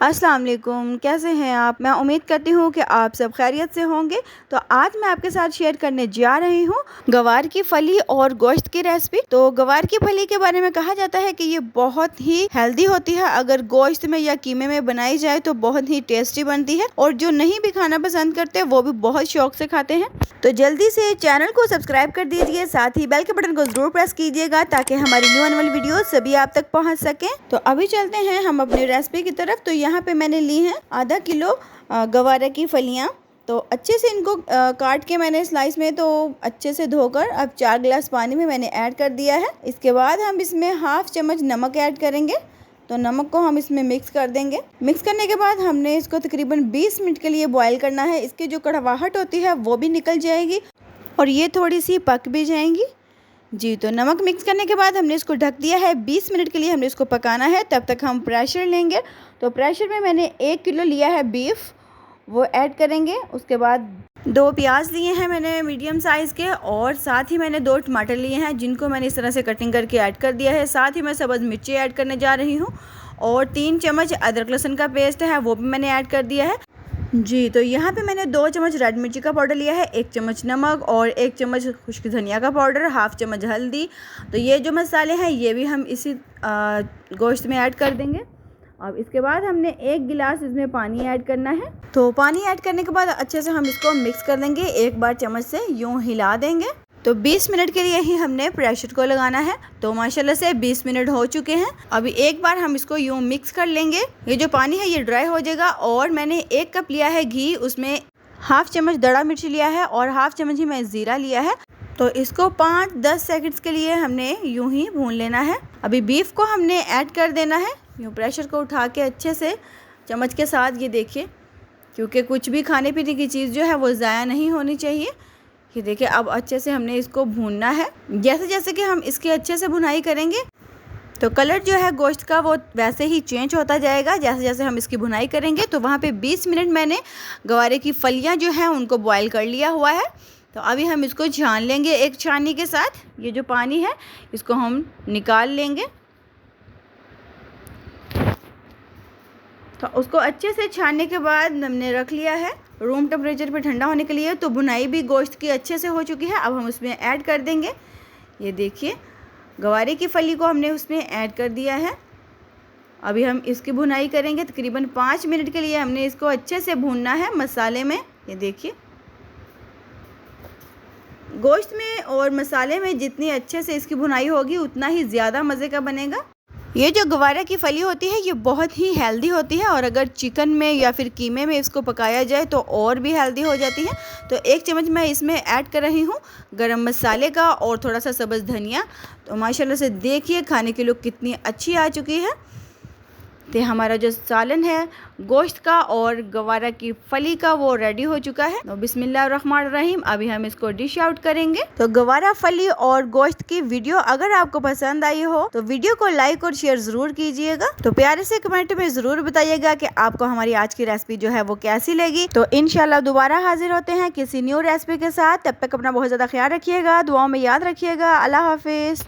अस्सलाम वालेकुम, कैसे हैं आप। मैं उम्मीद करती हूँ कि आप सब खैरियत से होंगे। तो आज मैं आपके साथ शेयर करने जा रही हूँ गवार की फली और गोश्त की रेसिपी। तो गवार की फली के बारे में कहा जाता है कि ये बहुत ही हेल्दी होती है। अगर गोश्त में या कीमे में बनाई जाए तो बहुत ही टेस्टी बनती है और जो नहीं भी खाना पसंद करते वो भी बहुत शौक से खाते हैं। तो जल्दी से चैनल को सब्सक्राइब कर दीजिए, साथ ही बेल के बटन को जरूर प्रेस कीजिएगा ताकि हमारी न्यू आने वाली वीडियो सभी आप तक पहुंच सके। तो अभी चलते हैं हम अपनी रेसिपी की तरफ। तो यहाँ पे मैंने ली हैं आधा किलो गवारा की फलियाँ। तो अच्छे से इनको काट के मैंने स्लाइस में तो अच्छे से धोकर अब 4 गिलास पानी में मैंने ऐड कर दिया है। इसके बाद हम इसमें हाफ चम्मच नमक ऐड करेंगे। तो नमक को हम इसमें मिक्स कर देंगे। मिक्स करने के बाद हमने इसको तकरीबन 20 मिनट के लिए बॉईल करना है। इसकी जो कड़वाहट होती है वो भी निकल जाएगी और ये थोड़ी सी पक भी जाएंगी जी। तो नमक मिक्स करने के बाद हमने इसको ढक दिया है। 20 मिनट के लिए हमने इसको पकाना है। तब तक हम प्रेशर लेंगे। तो प्रेशर में मैंने 1 किलो लिया है बीफ, वो ऐड करेंगे। उसके बाद 2 प्याज लिए हैं मैंने मीडियम साइज़ के और साथ ही मैंने 2 टमाटर लिए हैं जिनको मैंने इस तरह से कटिंग करके ऐड कर दिया है। साथ ही मैं सब्ज़ मिर्ची ऐड करने जा रही हूँ और 3 चम्मच अदरक लहसुन का पेस्ट है वो भी मैंने ऐड कर दिया है जी। तो यहाँ पे मैंने 2 चम्मच रेड मिर्ची का पाउडर लिया है, 1 चम्मच नमक और 1 चम्मच खुश्क धनिया का पाउडर, हाफ चम्मच हल्दी। तो ये जो मसाले हैं ये भी हम इसी गोश्त में ऐड कर देंगे। अब इसके बाद हमने 1 गिलास इसमें पानी ऐड करना है। तो पानी ऐड करने के बाद अच्छे से हम इसको मिक्स कर देंगे। एक बार चम्मच से यूँ हिला देंगे। तो 20 मिनट के लिए ही हमने प्रेशर को लगाना है। तो माशाल्लाह से 20 मिनट हो चुके हैं। अभी एक बार हम इसको यूँ मिक्स कर लेंगे। ये जो पानी है ये ड्राई हो जाएगा और मैंने 1 कप लिया है घी, उसमें हाफ चम्मच दड़ा मिर्ची लिया है और हाफ चम्मच ही मैं ज़ीरा लिया है। तो इसको 5-10 सेकंड्स के लिए हमने यूँ ही भून लेना है। अभी बीफ को हमने ऐड कर देना है। यूँ प्रेशर को उठा के अच्छे से चम्मच के साथ, ये देखिए, क्योंकि कुछ भी खाने पीने की चीज़ जो है वो ज़ाया नहीं होनी चाहिए। ये देखिए अब अच्छे से हमने इसको भूनना है। जैसे जैसे कि हम इसकी अच्छे से भुनाई करेंगे तो कलर जो है गोश्त का वो वैसे ही चेंज होता जाएगा। जैसे जैसे हम इसकी भुनाई करेंगे तो वहाँ पे 20 मिनट मैंने गवारे की फलियाँ जो हैं उनको बॉयल कर लिया हुआ है। तो अभी हम इसको छान लेंगे एक छाननी के साथ। ये जो पानी है इसको हम निकाल लेंगे। तो उसको अच्छे से छानने के बाद हमने रख लिया है रूम टेम्परेचर पे ठंडा होने के लिए। तो भुनाई भी गोश्त की अच्छे से हो चुकी है। अब हम उसमें ऐड कर देंगे। ये देखिए गवारे की फली को हमने उसमें ऐड कर दिया है। अभी हम इसकी भुनाई करेंगे तकरीबन 5 मिनट के लिए। हमने इसको अच्छे से भूनना है मसाले में। ये देखिए गोश्त में और मसाले में जितनी अच्छे से इसकी भुनाई होगी उतना ही ज़्यादा मज़े का बनेगा। ये जो गवारा की फली होती है ये बहुत ही हेल्दी होती है और अगर चिकन में या फिर कीमे में इसको पकाया जाए तो और भी हेल्दी हो जाती है। तो 1 चम्मच मैं इसमें ऐड कर रही हूँ गरम मसाले का और थोड़ा सा सब्ज़ धनिया। तो माशाल्लाह से देखिए खाने की लुक कितनी अच्छी आ चुकी है। तो हमारा जो सालन है गोश्त का और गवारा की फली का वो रेडी हो चुका है। तो बिस्मिल्लाहिर्रहमानिर्रहीम अभी हम इसको डिश आउट करेंगे। तो गवारा फली और गोश्त की वीडियो अगर आपको पसंद आई हो तो वीडियो को लाइक और शेयर ज़रूर कीजिएगा। तो प्यारे से कमेंट में ज़रूर बताइएगा कि आपको हमारी आज की रेसिपी जो है वो कैसी लगी। तो इंशाल्लाह दोबारा हाजिर होते हैं किसी न्यू रेसिपी के साथ। तब तक अपना बहुत ज़्यादा ख्याल रखिएगा, दुआओं में याद रखिएगा। अल्लाह हाफिज़।